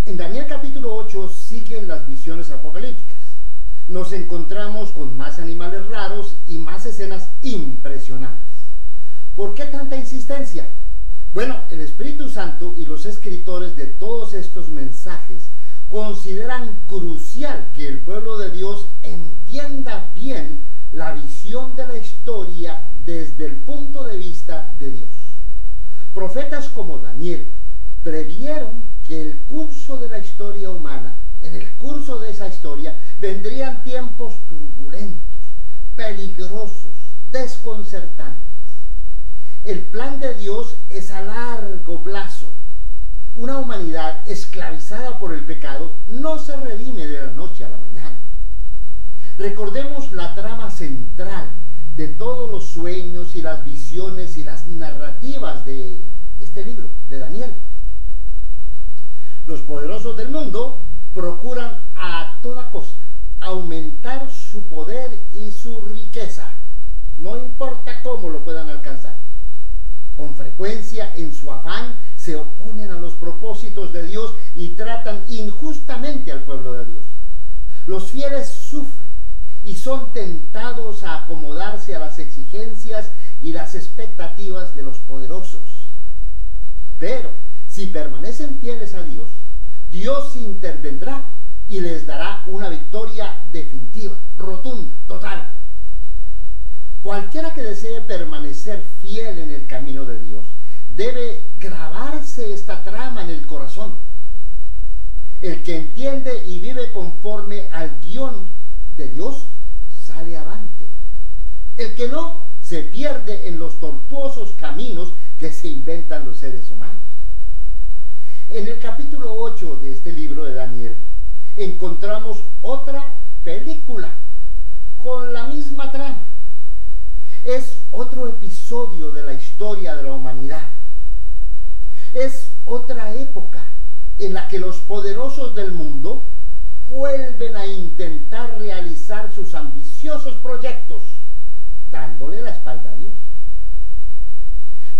En Daniel capítulo 8 siguen las visiones apocalípticas. Nos encontramos con más animales raros y más escenas impresionantes. ¿Por qué tanta insistencia? Bueno, el Espíritu Santo y los escritores de todos estos mensajes consideran crucial que el pueblo de Dios entienda bien la visión de la historia desde el punto de vista de Dios. Profetas como Daniel previeron que el curso de la historia humana, en el curso de esa historia, vendrían tiempos turbulentos, peligrosos, desconcertantes. El plan de Dios es a largo plazo. Una humanidad esclavizada por el pecado no se redime de la noche a la mañana. Recordemos la trama central de todos los sueños y las visiones y las narrativas de este libro, de Daniel. Los poderosos del mundo procuran a toda costa aumentar su poder y su riqueza, no importa cómo lo puedan alcanzar. Con frecuencia, en su afán, se oponen a los propósitos de Dios y tratan injustamente al pueblo de Dios. Los fieles sufren y son tentados a acomodarse a las exigencias y las expectativas de los poderosos. Pero si permanecen fieles a Dios, Dios intervendrá y les dará una victoria definitiva, rotunda, total. Cualquiera que desee permanecer fiel en el camino de Dios debe grabarse esta trama en el corazón. El que entiende y vive conforme al guión de Dios sale avante. El que no se pierde en los tortuosos caminos que se inventan los seres humanos. En el capítulo 8 de este libro de Daniel encontramos otra película con la misma trama. Es otro episodio de la historia de la humanidad. Es otra época en la que los poderosos del mundo vuelven a intentar realizar sus ambiciosos proyectos, dándole la espalda a Dios.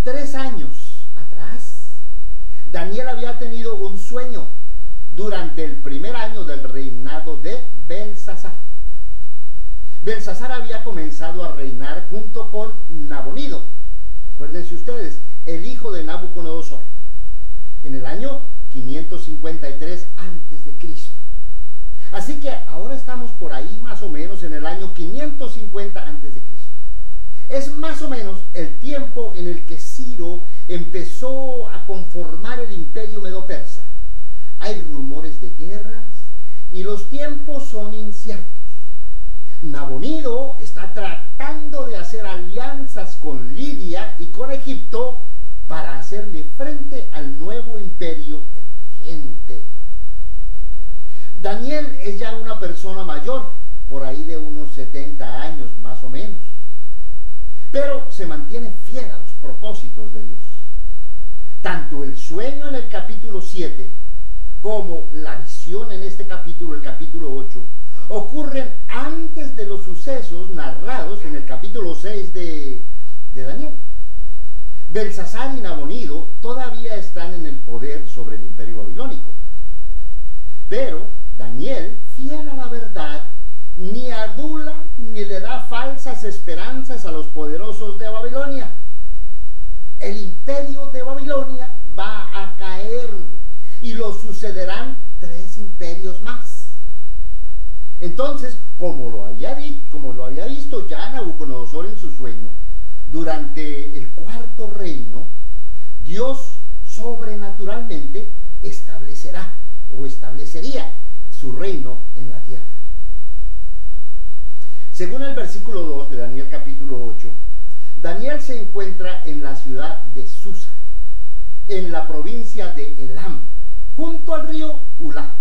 3 años atrás, Daniel había tenido un sueño durante el primer año del reinado de Belsasar. Belsasar había comenzado a reinar junto con Nabonido, acuérdense ustedes, el hijo de Nabucodonosor, en el año 553 a.C. Así que ahora estamos por ahí más o menos en el año 550 a.C. Es más o menos el tiempo en el que Ciro empezó a conformar el imperio medo-persa. Hay rumores de guerras y los tiempos son inciertos. Nabonido está tratando de hacer alianzas con Lidia y con Egipto para hacerle frente al nuevo imperio emergente. Daniel es ya una persona mayor, por ahí de unos 70 años más o menos, pero se mantiene fiel a los propósitos de Dios. Tanto el sueño en el capítulo 7 como la visión en este capítulo, el capítulo 8, ocurren antes de los sucesos narrados en el capítulo 6 de Daniel. Belsasar y Nabonido todavía están en el poder sobre el imperio babilónico. Pero Daniel, fiel a la verdad, ni adula ni le da falsas esperanzas a los poderosos de Babilonia. El imperio de Babilonia va a caer y lo sucederán 3 imperios más. Entonces, como lo había visto ya Nabucodonosor en su sueño, durante el 4.º reino, Dios sobrenaturalmente establecería su reino en la tierra. Según el versículo 2 de Daniel capítulo 8, Daniel se encuentra en la ciudad de Susa, en la provincia de Elam, junto al río Ulá.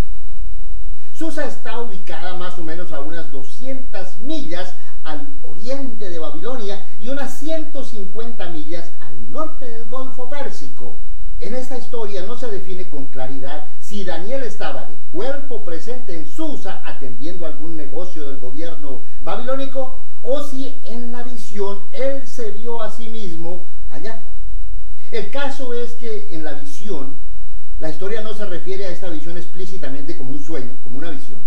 Susa está ubicada más o menos a unas 200 millas al oriente de Babilonia y unas 150 millas al norte del Golfo Pérsico. En esta historia no se define con claridad si Daniel estaba de cuerpo presente en Susa atendiendo algún negocio del gobierno babilónico o si en la visión él se vio a sí mismo allá. El caso es que en la visión La historia no se refiere a esta visión explícitamente como un sueño, como una visión.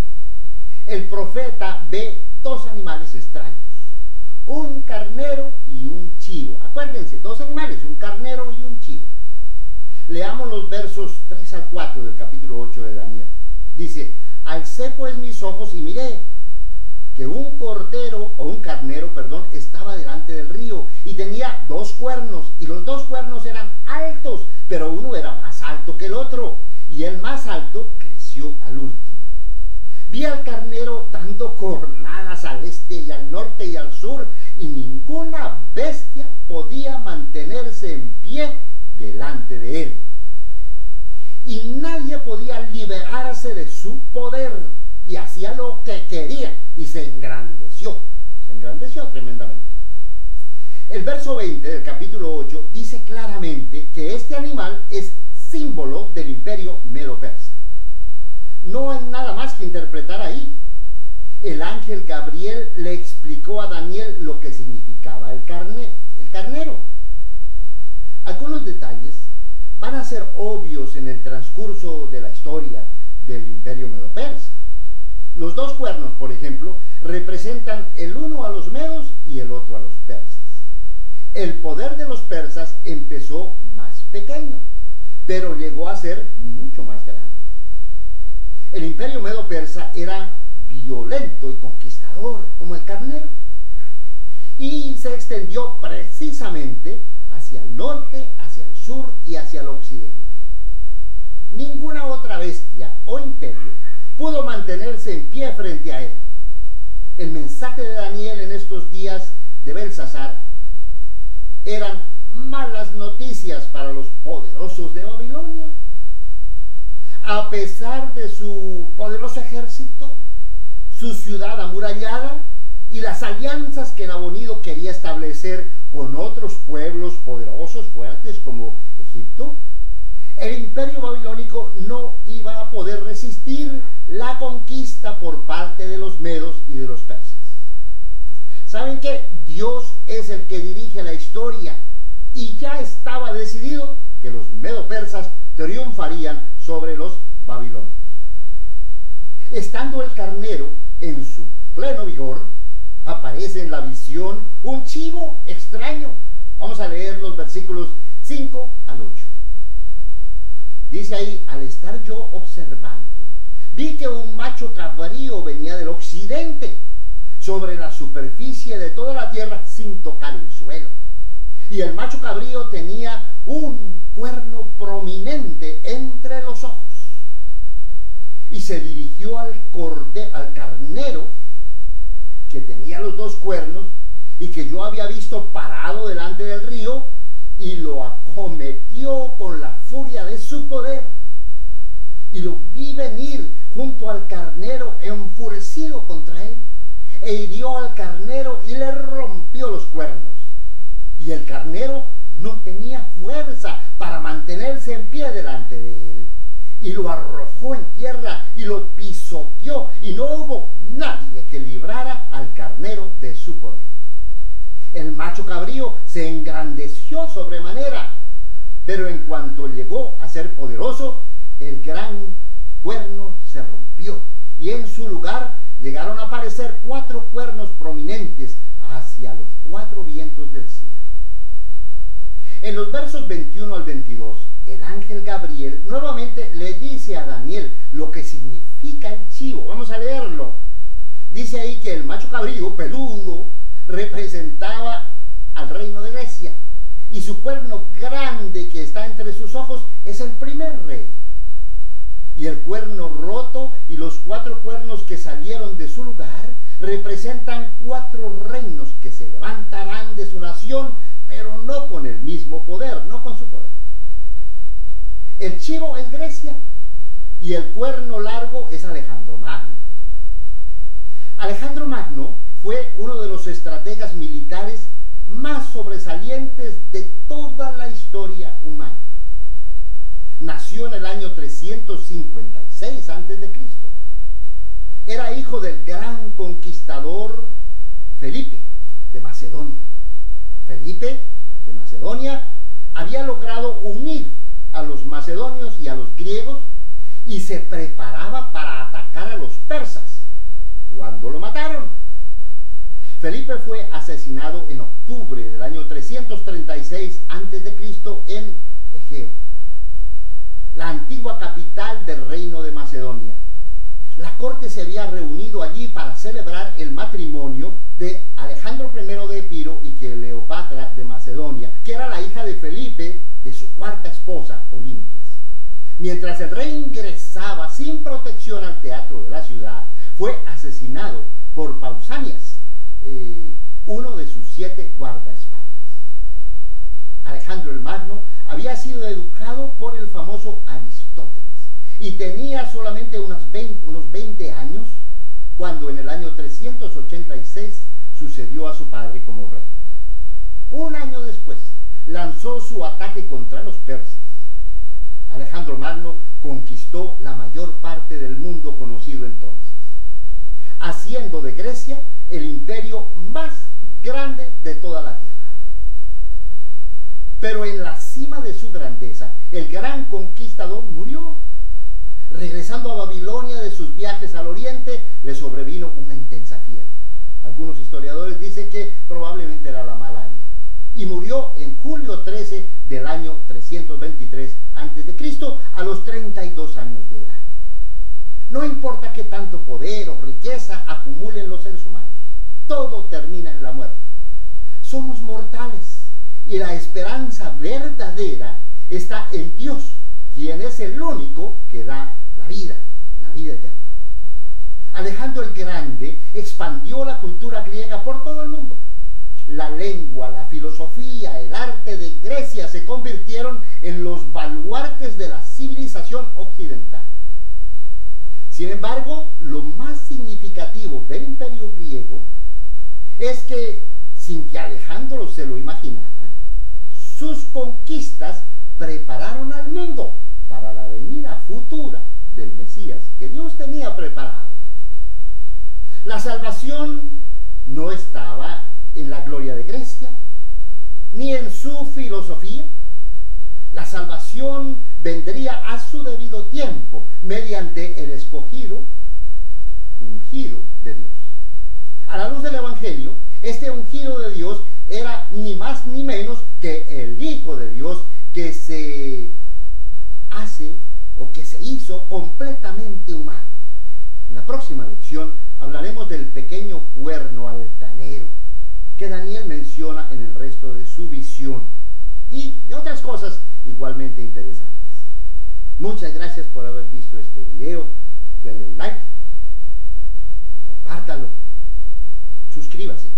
El profeta ve dos animales extraños, un carnero y un chivo. Acuérdense, dos animales, un carnero y un chivo. Leamos los versos 3 al 4 del capítulo 8 de Daniel. Dice: alcé pues mis ojos y miré que un carnero, estaba delante del río y tenía dos cuernos, y los dos cuernos eran altos, pero uno era más alto que el otro, y el más alto creció al último. Vi al carnero dando cornadas al este y al norte y al sur, y ninguna bestia podía mantenerse en pie delante de él. Y nadie podía liberarse de su poder, y hacía lo que quería, y se engrandeció tremendamente. El verso 20 del capítulo 8 dice claramente que este animal es símbolo del imperio medo-persa. No hay nada más que interpretar ahí. El ángel Gabriel le explicó a Daniel lo que significaba el carnero. Algunos detalles van a ser obvios en el transcurso de la historia del imperio medo-persa. Los dos cuernos, por ejemplo, representan el uno a los medos y el otro a los persas. El poder de los persas empezó más pequeño, pero llegó a ser mucho más grande. El imperio medo-persa era violento y conquistador, como el carnero, y se extendió precisamente hacia el norte, hacia el sur y hacia el occidente. Ninguna otra bestia o imperio pudo mantenerse en pie frente a él. El mensaje de Daniel en estos días de Belsasar eran malas noticias para los poderosos de Babilonia. A pesar de su poderoso ejército, su ciudad amurallada y las alianzas que Nabonido quería establecer con otros pueblos poderosos, fuertes como Egipto, el imperio babilónico no iba a poder resistir la conquista por parte de los medos y de los persas. ¿Saben qué? Dios es el que dirige la historia, y ya estaba decidido que los medo-persas triunfarían sobre los babilonios. Estando el carnero en su pleno vigor, aparece en la visión un chivo extraño. Vamos a leer los versículos 5 al 8. Dice ahí: al estar yo observando, vi que un macho cabrío venía del occidente sobre la superficie de toda la tierra sin tocar el suelo. Y el macho cabrío tenía un cuerno prominente entre los ojos. Y se dirigió al carnero que tenía los dos cuernos y que yo había visto parado delante del río, y lo acometió con la furia de su poder. Y lo vi venir junto al carnero enfurecido contra él, e hirió al carnero y le rompió los cuernos. Y el carnero no tenía fuerza para mantenerse en pie delante de él, y lo arrojó en tierra y lo pisoteó, y no hubo nadie que librara al carnero de su poder. El macho cabrío se engrandeció sobremanera, pero en cuanto llegó a ser poderoso, el gran cuerno se rompió, y en su lugar llegaron a aparecer 4 cuernos prominentes hacia los 4 vientos del cielo. En los versos 21 al 22, el ángel Gabriel nuevamente le dice a Daniel lo que significa el chivo. Vamos a leerlo. Dice ahí que el macho cabrío peludo representaba al reino de Grecia, y su cuerno grande que está entre sus ojos es el primer rey. Y el cuerno roto y los 4 cuernos que salieron de su lugar representan 4 reinos que se levantarán de su nación, pero no con el mismo poder, no con su poder. El chivo es Grecia y el cuerno largo es Alejandro Magno. Alejandro Magno fue uno de los estrategas militares más sobresalientes de toda la historia humana. Nació en el año 356 a.C. Era hijo del gran conquistador Felipe de Macedonia. Felipe de Macedonia había logrado unir a los macedonios y a los griegos y se preparaba para atacar a los persas, cuando lo mataron. Felipe fue asesinado en octubre del año 336 a.C. en Egeo, la antigua capital del reino de Macedonia. La corte se había reunido allí para celebrar el matrimonio de Alejandro I de Epiro y Cleopatra de Macedonia, que era la hija de Felipe, de su cuarta esposa, Olimpias. Mientras el rey ingresaba sin protección al teatro de la ciudad, fue asesinado por Pausanias, uno de sus 7 guardaespaldas. Alejandro el Magno había sido educado por el famoso Aristóteles y tenía solamente unos 20 años cuando en el año 386 sucedió a su padre como rey. Un año después lanzó su ataque contra los persas. Alejandro Magno conquistó la mayor parte del mundo conocido entonces, haciendo de Grecia el imperio más grande de toda la tierra. Pero en la cima de su grandeza, el gran conquistador murió. Regresando a Babilonia de sus viajes al oriente, le sobrevino una intensa fiebre. Algunos historiadores dicen que probablemente era la malaria. Y murió en julio 13 del año 323 a.C. a los 32 años de edad. No importa qué tanto poder o riqueza acumulen los seres humanos, todo termina en la muerte. Somos mortales y la esperanza verdadera está en Dios, quien es el único que da la vida eterna. Alejandro el Grande expandió la cultura griega por todo el mundo. La lengua, la filosofía, el arte de Grecia se convirtieron en los baluartes de la civilización occidental. Sin embargo, lo más significativo del imperio griego es que, sin que Alejandro se lo imaginara, sus conquistas prepararon al mundo para la venida futura del Mesías que Dios tenía preparado. La salvación no estaba en la gloria de Grecia, ni en su filosofía. La salvación vendría a su debido tiempo, mediante el escogido, ungido de Dios. A la luz del Evangelio, este ungido de Dios era ni más ni menos que el Hijo de Dios que se hace o que se hizo completamente humano. En la próxima lección hablaremos del pequeño cuerno altanero que Daniel menciona en el resto de su visión y de otras cosas igualmente interesantes. Muchas gracias por haber visto este video. Denle un like, compártalo, suscríbase.